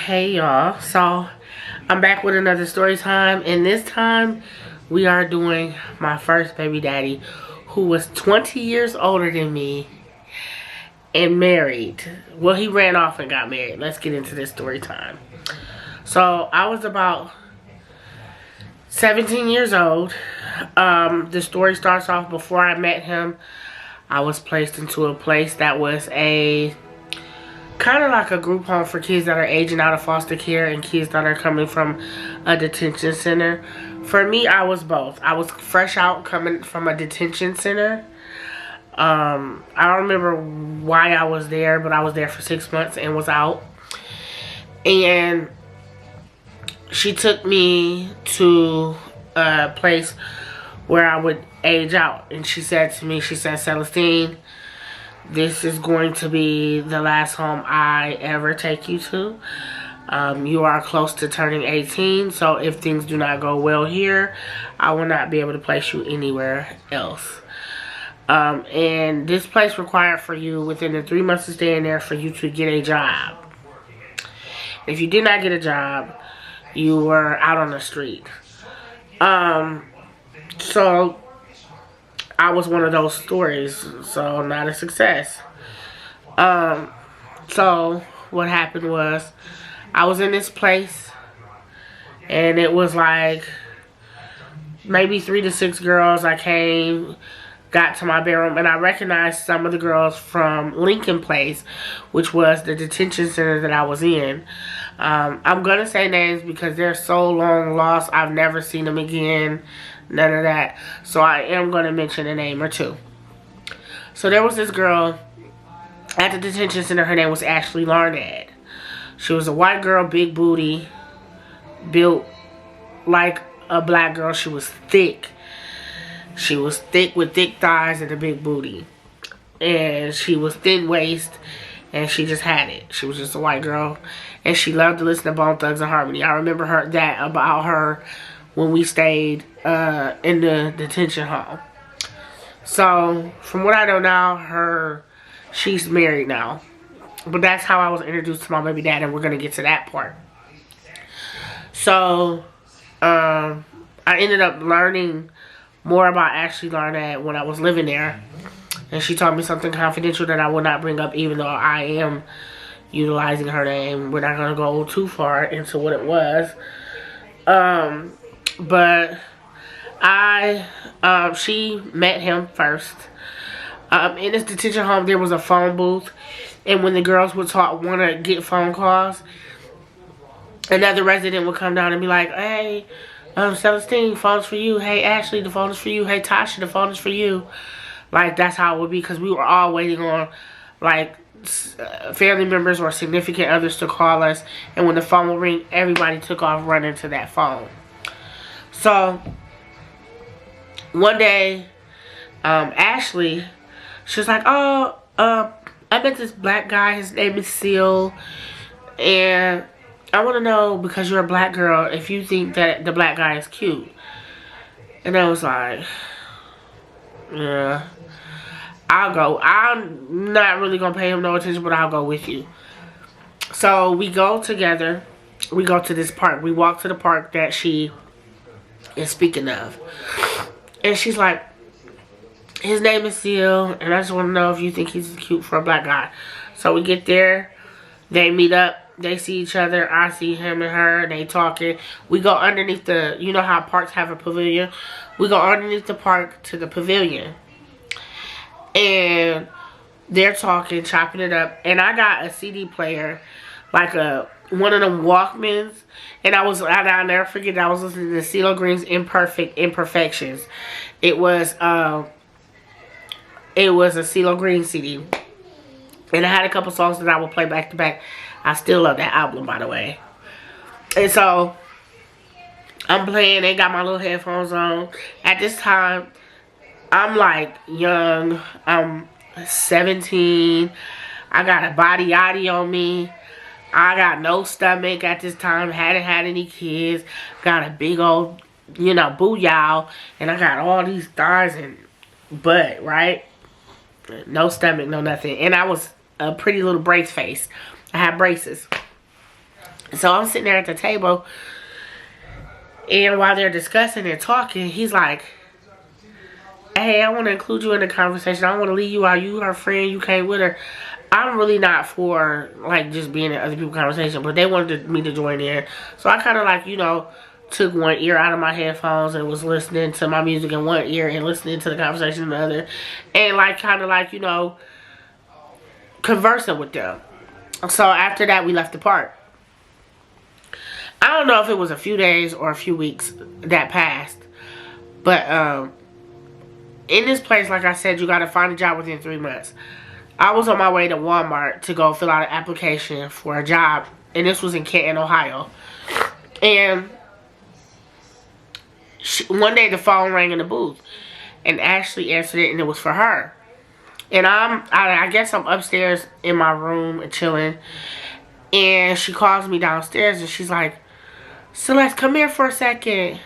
Hey y'all, so I'm back with another story time, and this time we are doing my first baby daddy, who was 20 years older than me and married. Well, he ran off and got married. Let's get into this story time. So I was about 17 years old. The story starts off before I met him. I was placed into a place that was a kind of like a group home for kids that are aging out of foster care and kids that are coming from a detention center. For me, I was both. I was fresh out coming from a detention center. I don't remember why I was there, but I was there for 6 months and was out. And she took me to a place where I would age out. And she said to me, she said, "Celestine, this is going to be the last home I ever take you to. You are close to turning 18, so if things do not go well here, I will not be able to place you anywhere else. And this place required for you within the 3 months of staying there for you to get a job. If you did not get a job, you were out on the street." So I was one of those stories, so not a success. So what happened was, I was in this place, and it was like maybe 3 to 6 girls. I came, got to my bedroom, and I recognized some of the girls from Lincoln Place, which was the detention center that I was in. I'm gonna say names because they're so long lost. I've never seen them again. None of that. So I am going to mention a name or two. So there was this girl at the detention center. Her name was Ashley Larned. She was a white girl, big booty, built like a black girl. She was thick. She was thick with thick thighs and a big booty. And she was thin waist. And she just had it. She was just a white girl. And she loved to listen to Bone Thugs and Harmony. I remember about her when we stayed in the detention hall. So, from what I know now, she's married now. But that's how I was introduced to my baby dad, and we're going to get to that part. So, I ended up learning more about Ashley Larned when I was living there. And she taught me something confidential that I will not bring up, even though I am utilizing her name. We're not going to go too far into what it was. But she met him first. In this detention home, there was a phone booth. And when the girls would want to get phone calls, another resident would come down and be like, "Hey, Celestine, phone's for you. Hey, Ashley, the phone is for you. Hey, Tasha, the phone is for you." Like, that's how it would be, because we were all waiting on, like, family members or significant others to call us. And when the phone would ring, everybody took off running to that phone. So, one day, Ashley, she was like, "Oh, I met this black guy. His name is Seal. And I want to know, because you're a black girl, if you think that the black guy is cute." And I was like, "Yeah, I'll go. I'm not really going to pay him no attention, but I'll go with you." So, we go together. We go to this park. We walk to the park that she is speaking of. And she's like, "His name is Seal, and I just want to know if you think he's cute for a black guy." So we get there. They meet up. They see each other. I see him and her, and they talking. We go underneath you know how parks have a pavilion? We go underneath the park to the pavilion. And they're talking, chopping it up. And I got a CD player, like one of them Walkmans. And I'll never forget, I was listening to CeeLo Green's Imperfections. It was a CeeLo Green CD. And I had a couple songs that I would play back to back. I still love that album, by the way. And so, I'm playing, they got my little headphones on. At this time, I'm like young. I'm 17. I got a babydaddy on me. I got no stomach at this time. Hadn't had any kids. Got a big old, booyah. And I got all these thighs and butt, right? No stomach, no nothing. And I was a pretty little brace face. I had braces. So I'm sitting there at the table, and while they're discussing and talking, he's like, hey, I want to include you in the conversation. I don't want to leave you out. You her friend. You came with her. I'm really not for, like, just being in other people's conversation, but they wanted me to join in. So I kind of, like, you know, took one ear out of my headphones and was listening to my music in one ear and listening to the conversation in the other. And, like, kind of, like, you know, conversing with them. So after that, we left the park. I don't know if it was a few days or a few weeks that passed. But, in this place, like I said, you got to find a job within 3 months. I was on my way to Walmart to go fill out an application for a job. And this was in Canton, Ohio. And one day the phone rang in the booth. And Ashley answered it, and it was for her. And I guess I'm upstairs in my room and chilling. And she calls me downstairs and she's like, Celeste, come here for a second.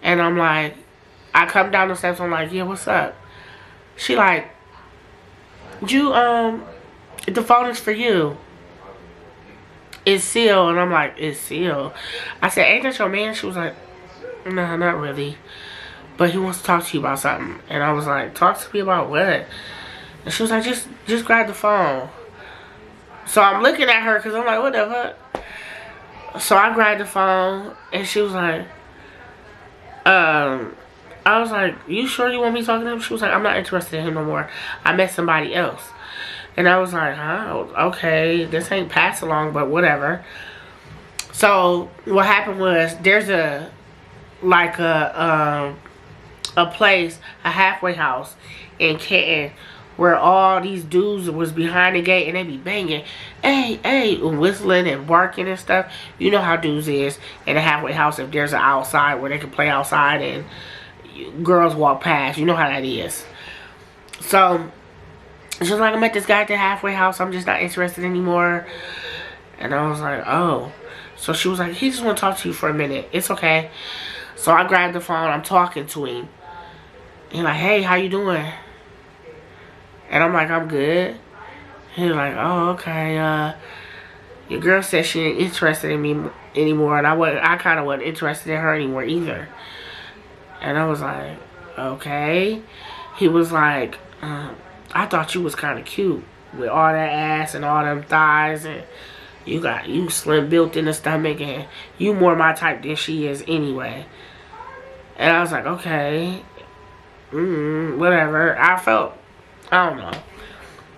And I'm like, I come down the steps, I'm like, yeah, what's up? She like, the phone is for you. It's sealed. And I'm like, it's sealed. I said, ain't that your man? She was like, no, not really. But he wants to talk to you about something. And I was like, talk to me about what? And she was like, just grab the phone. So I'm looking at her because I'm like, what the fuck? So I grabbed the phone and she was like, I was like, you sure you want me talking to him? She was like, I'm not interested in him no more. I met somebody else. And I was like, huh? Okay, this ain't pass along, but whatever. So what happened was there's a place, a halfway house in Canton where all these dudes was behind the gate and they be banging, hey, whistling and barking and stuff. You know how dudes is in a halfway house if there's an outside where they can play outside and girls walk past. You know how that is. So she was like, I met this guy at the halfway house. I'm just not interested anymore. And I was like, oh. So she was like, he just want to talk to you for a minute. It's okay. So I grabbed the phone. I'm talking to him. He's like, hey, how you doing? And I'm like, I'm good. He's like, oh, okay. Your girl said she ain't interested in me anymore. And I kind of wasn't interested in her anymore either. And I was like, okay. He was like, I thought you was kind of cute with all that ass and all them thighs, and you slim built in the stomach, and you more my type than she is anyway. And I was like, okay, whatever. I don't know.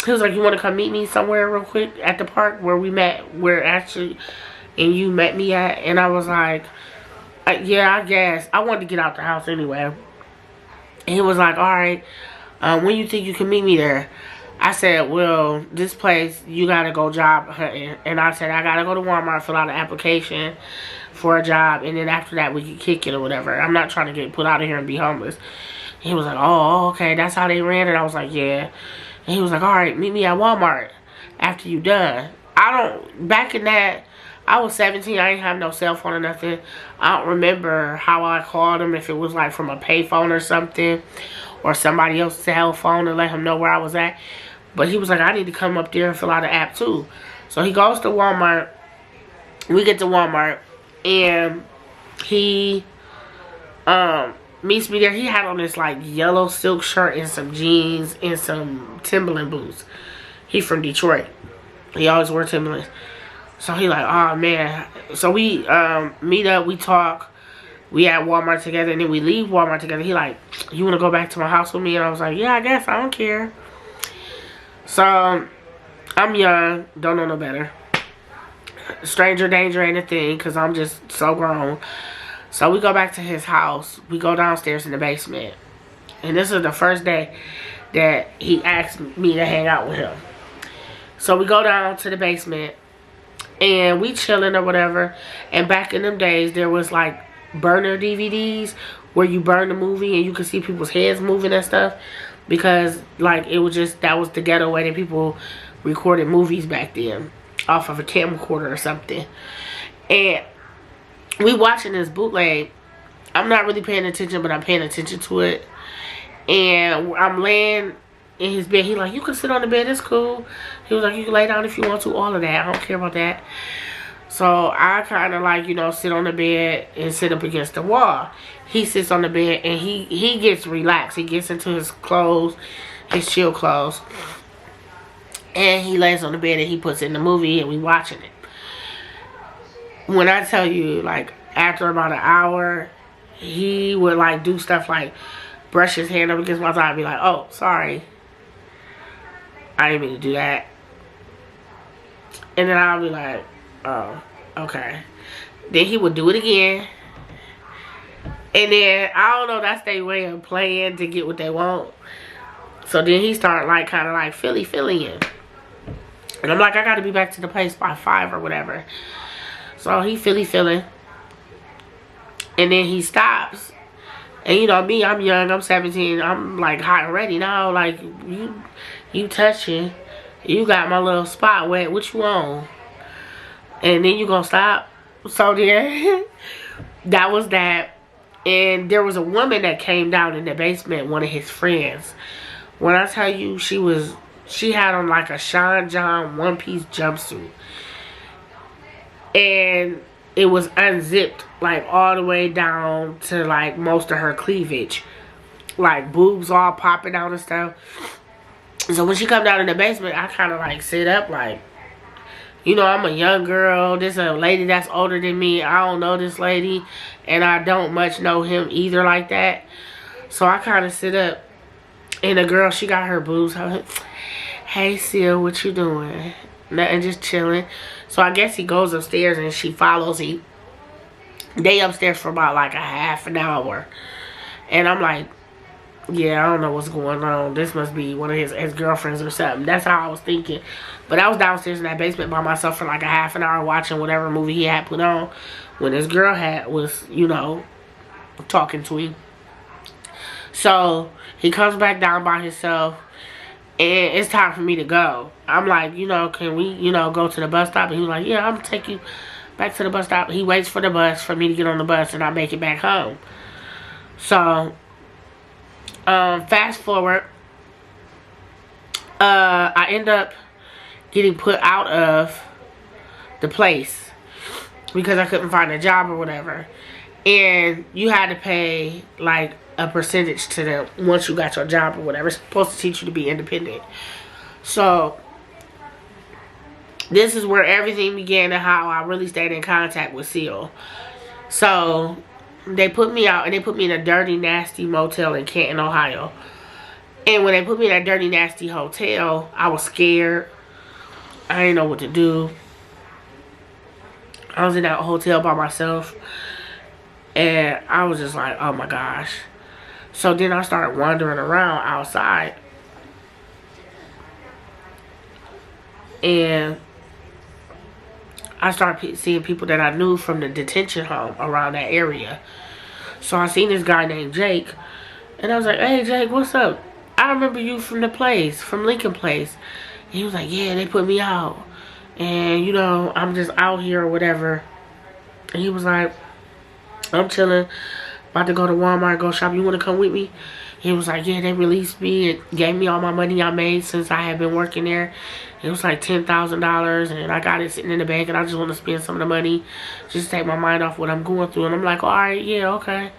He was like, you want to come meet me somewhere real quick at the park where we met, where Ashley and you met me at? And I was like, yeah, I guess. I wanted to get out the house anyway. And he was like, alright, when you think you can meet me there? I said, well, this place, you got to go job hunting. And I said, I got to go to Walmart, fill out an application for a job. And then after that, we can kick it or whatever. I'm not trying to get put out of here and be homeless. And he was like, oh, okay, that's how they ran it. I was like, yeah. And he was like, alright, meet me at Walmart after you done. Back in that, I was 17. I didn't have no cell phone or nothing. I don't remember how I called him, if it was like from a payphone or something, or somebody else's cell phone to let him know where I was at. But he was like, I need to come up there and fill out an app too. So he goes to Walmart. We get to Walmart, and he meets me there. He had on this like yellow silk shirt and some jeans and some Timberland boots. He from Detroit. He always wore Timberlands. So he like, oh man. So we meet up, we talk, we at Walmart together, and then we leave Walmart together. He like, you want to go back to my house with me? And I was like, yeah, I guess. I don't care. So I'm young, don't know no better. Stranger danger ain't a thing, because I'm just so grown. So we go back to his house. We go downstairs in the basement. And this is the first day that he asked me to hang out with him. So we go down to the basement, and we chilling or whatever. And back in them days, there was like burner DVDs where you burn the movie and you could see people's heads moving and stuff. Because like it was just, that was the ghetto way that people recorded movies back then, off of a camcorder or something. And we watching this bootleg. I'm not really paying attention, but I'm paying attention to it. And I'm laying in his bed. He like, you can sit on the bed, it's cool. He was like, you can lay down if you want to, all of that. I don't care about that. So I kind of like, you know, sit on the bed and sit up against the wall. He sits on the bed and he gets relaxed. He gets into his clothes, his chill clothes. And he lays on the bed and he puts in the movie and we watching it. When I tell you, like, after about an hour, he would, like, do stuff like brush his hand up against my thigh and be like, oh, sorry. I didn't mean to do that. And then I'll be like, oh, okay. Then he would do it again. And then, I don't know, that's their way of playing to get what they want. So then he started, like, kind of like feeling. And I'm like, I got to be back to the place by 5 or whatever. So he feeling. And then he stops. And you know me, I'm young, I'm 17. I'm like hot and ready now. Like, you touching. You got my little spot wet. What you on? And then you gonna stop. So then, that was that. And there was a woman that came down in the basement, one of his friends. When I tell you, she had on like a Sean John one-piece jumpsuit. And it was unzipped, like all the way down to like most of her cleavage. Like boobs all popping out and stuff. So when she come down in the basement, I kind of like sit up like, you know, I'm a young girl. This is a lady that's older than me. I don't know this lady. And I don't much know him either like that. So I kind of sit up. And the girl, she got her boobs out. Hey, Seal, what you doing? Nothing, just chilling. So I guess he goes upstairs and she follows him. They upstairs for about like a half an hour. And I'm like, yeah, I don't know what's going on. This must be one of his ex-girlfriends or something. That's how I was thinking. But I was downstairs in that basement by myself for like a half an hour watching whatever movie he had put on. When his girl was, you know, talking to him. So he comes back down by himself. And it's time for me to go. I'm like, you know, can we, you know, go to the bus stop? And he was like, yeah, I'm going to take you back to the bus stop. He waits for the bus for me to get on the bus and I make it back home. So, fast forward. I end up getting put out of the place because I couldn't find a job or whatever. And you had to pay, like, a percentage to them once you got your job or whatever. It's supposed to teach you to be independent. So this is where everything began and how I really stayed in contact with Seal. So they put me out and they put me in a dirty, nasty motel in Canton, Ohio. And when they put me in that dirty, nasty hotel, I was scared. I didn't know what to do. I was in that hotel by myself. And I was just like, oh my gosh. So then I started wandering around outside. And I started seeing people that I knew from the detention home around that area. So I seen this guy named Jake. And I was like, hey Jake, what's up? I remember you from the place, from Lincoln Place. And he was like, yeah, they put me out. And you know, I'm just out here or whatever. And he was like, I'm chilling. About to go to Walmart, go shop. You want to come with me? He was like, yeah, they released me and gave me all my money I made since I had been working there. It was like $10,000 and I got it sitting in the bank and I just want to spend some of the money just to take my mind off what I'm going through. And I'm like, all right, yeah, okay.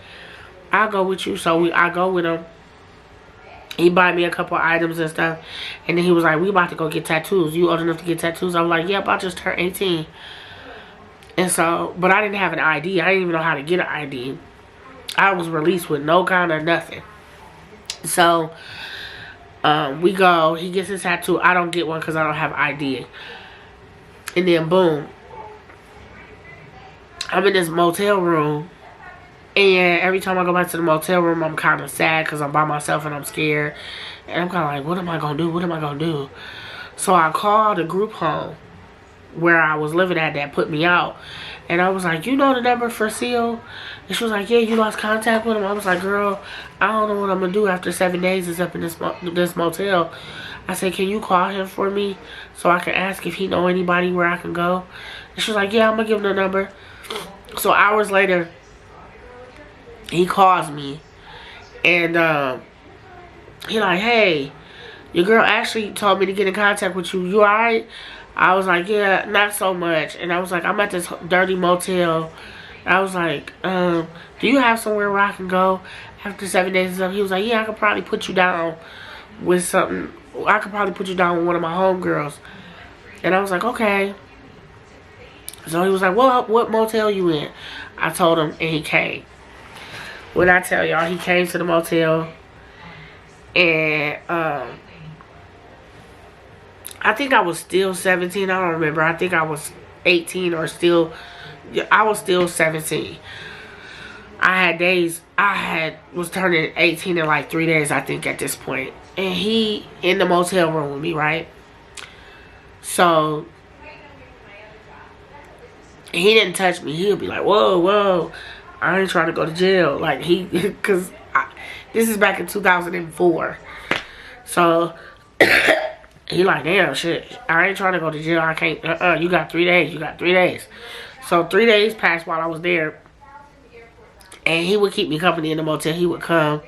I'll go with you. So I go with him. He bought me a couple items and stuff. And then he was like, we about to go get tattoos. You old enough to get tattoos? I was like, yep, I just turned 18. And so, but I didn't have an ID. I didn't even know how to get an ID. I was released with no kind of nothing. So, we go. He gets his tattoo. I don't get one because I don't have ID. And then, boom. I'm in this motel room. And every time I go back to the motel room, I'm kind of sad because I'm by myself and I'm scared. And I'm kind of like, what am I going to do? What am I going to do? So I called a group home where I was living at that put me out. And I was like, you know the number for Seal? And she was like, yeah, you lost contact with him. I was like, girl, I don't know what I'm going to do after 7 days is up in this motel. I said, can you call him for me so I can ask if he know anybody where I can go? And she was like, yeah, I'm going to give him the number. So hours later, he calls me. And he like, hey, your girl Ashley told me to get in contact with you. You alright? I was like, yeah, not so much. And I was like, I'm at this dirty motel. I was like, do you have somewhere where I can go after 7 days and stuff? He was like, yeah, I could probably put you down with something. I could probably put you down with one of my homegirls. And I was like, okay. So he was like, well, what motel you in? I told him, and he came. When I tell y'all, he came to the motel. And I think I was still 17. I don't remember. I think I was 18 or still. I was still 17. Was turning 18 in like 3 days, I think, at this point. And he in the motel room with me, right? So he didn't touch me. He would be like, whoa, whoa, I ain't trying to go to jail. Like, because this is back in 2004. So he like, damn, shit, I ain't trying to go to jail. I can't, you got 3 days. You got 3 days. So 3 days passed while I was there. And he would keep me company in the motel. He would come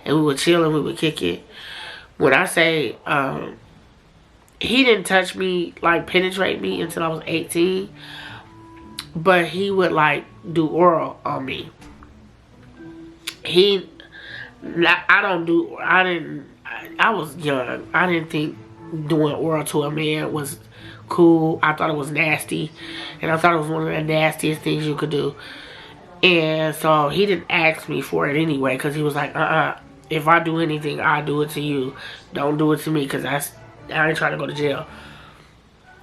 and we would chill and we would kick it. When I say, he didn't touch me, like penetrate me until I was 18. But he would like do oral on me. I was young. I didn't think doing oral to a man was cool. I thought it was nasty. And I thought it was one of the nastiest things you could do. And so he didn't ask me for it anyway, because he was like, if I do anything, I do it to you. Don't do it to me, because I ain't trying to go to jail.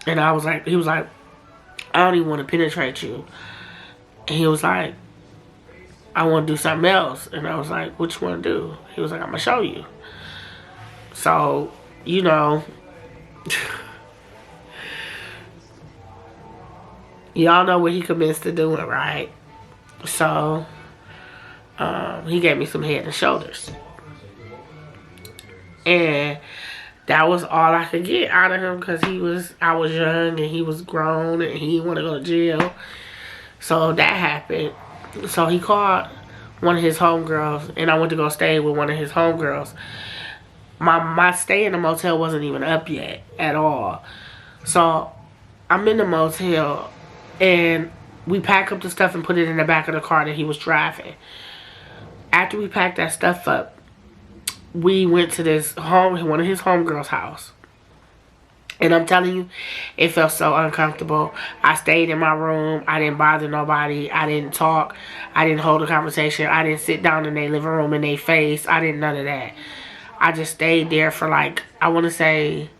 And he was like, I don't even want to penetrate you. And he was like, I want to do something else. And I was like, what you want to do? He was like, I'm going to show you. So, you know, y'all know what he commenced to doing, right? So, he gave me some head and shoulders. And that was all I could get out of him, because I was young and he was grown and he didn't want to go to jail. So that happened. So he called one of his homegirls, and I went to go stay with one of his homegirls. My stay in the motel wasn't even up yet at all. So I'm in the motel, and we pack up the stuff and put it in the back of the car that he was driving. After we packed that stuff up, we went to one of his homegirls' house. And I'm telling you, it felt so uncomfortable. I stayed in my room. I didn't bother nobody. I didn't talk. I didn't hold a conversation. I didn't sit down in their living room in their face. I didn't none of that. I just stayed there for like, I want to say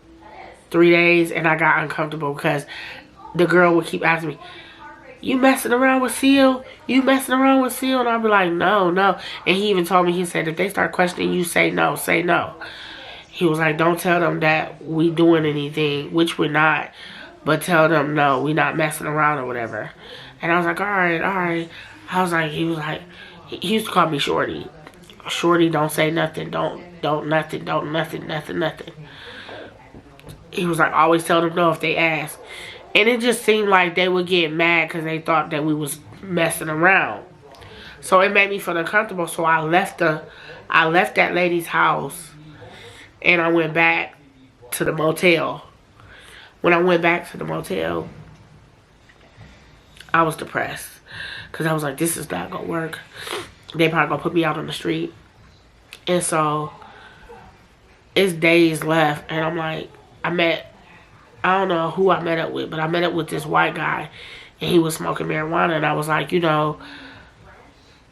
3 days, and I got uncomfortable because the girl would keep asking me, you messing around with Seal? You messing around with Seal? And I'd be like, no, no. And he even told me, he said, if they start questioning you, say no, say no. He was like, don't tell them that we doing anything, which we're not. But tell them, no, we not messing around or whatever. And I was like, all right, all right. I was like, he used to call me Shorty. Shorty, don't say nothing. Don't nothing. He was like, always tell them no if they ask. And it just seemed like they would get mad because they thought that we was messing around. So it made me feel uncomfortable. So I left that lady's house, and I went back to the motel. When I went back to the motel, I was depressed. Because I was like, this is not going to work. They probably going to put me out on the street. And so, it's days left. And I'm like, I don't know who I met up with, but I met up with this white guy, and he was smoking marijuana, and I was like, you know,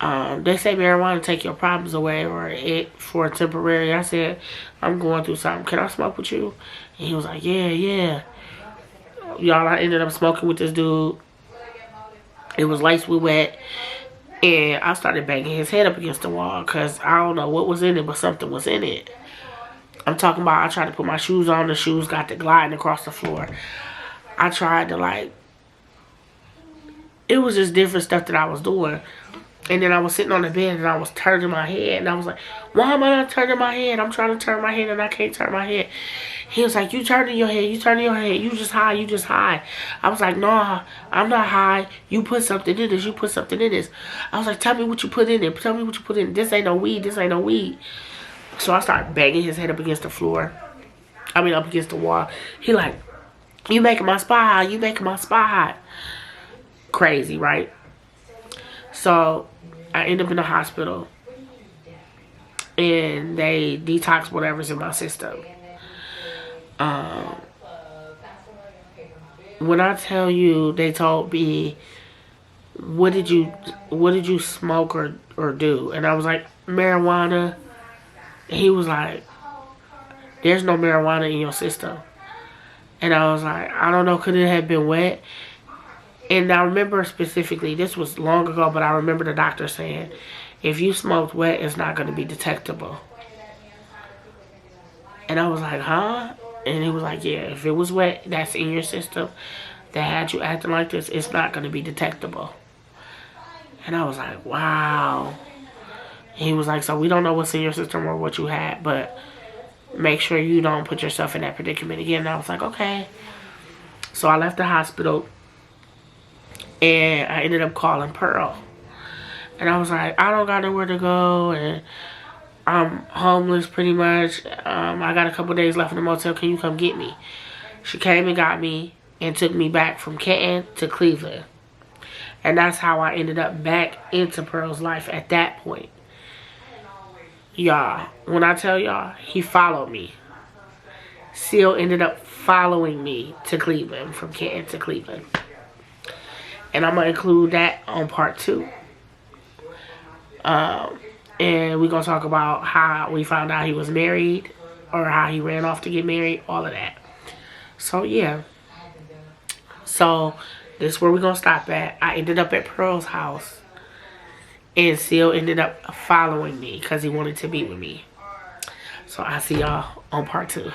they say marijuana take your problems away or for temporary. I said, I'm going through something. Can I smoke with you? And he was like, yeah, yeah. Y'all, I ended up smoking with this dude. It was laced with wet, and I started banging his head up against the wall because I don't know what was in it, but something was in it. I'm talking about, I tried to put my shoes on. The shoes got to gliding across the floor. I tried to, like, it was just different stuff that I was doing. And then I was sitting on the bed and I was turning my head. And I was like, why am I not turning my head? I'm trying to turn my head and I can't turn my head. He was like, you turning your head. You turning your head. You just high. You just high. I was like, no, I'm not high. You put something in this. You put something in this. I was like, tell me what you put in it. Tell me what you put in it. This ain't no weed. This ain't no weed. So I started banging his head up against the floor. I mean, up against the wall. He like, You making my spot. You making my spot. Crazy, right? So I end up in the hospital. And they detox whatever's in my system. When I tell you, they told me, what did you smoke or do? And I was like, marijuana. And he was like, there's no marijuana in your system. And I was like, I don't know, could it have been wet? And I remember specifically, this was long ago, but I remember the doctor saying, if you smoked wet, it's not going to be detectable. And I was like, huh? And he was like, yeah, if it was wet, that's in your system, that had you acting like this, it's not going to be detectable. And I was like, wow. And he was like, so we don't know what's in your system or what you had, but make sure you don't put yourself in that predicament again. And I was like, okay. So I left the hospital, and I ended up calling Pearl. And I was like, I don't got nowhere to go, and I'm homeless pretty much. I got a couple days left in the motel. Can you come get me? She came and got me and took me back from Canton to Cleveland. And that's how I ended up back into Pearl's life at that point. Y'all, when I tell y'all, he followed me. Seal ended up following me to Cleveland, from Canton to Cleveland. And I'm going to include that on part 2. And we're going to talk about how we found out he was married, or how he ran off to get married, all of that. So, yeah. So, this is where we're going to stop at. I ended up at Pearl's house, and Seal ended up following me because he wanted to be with me. So, I'll see y'all on part 2.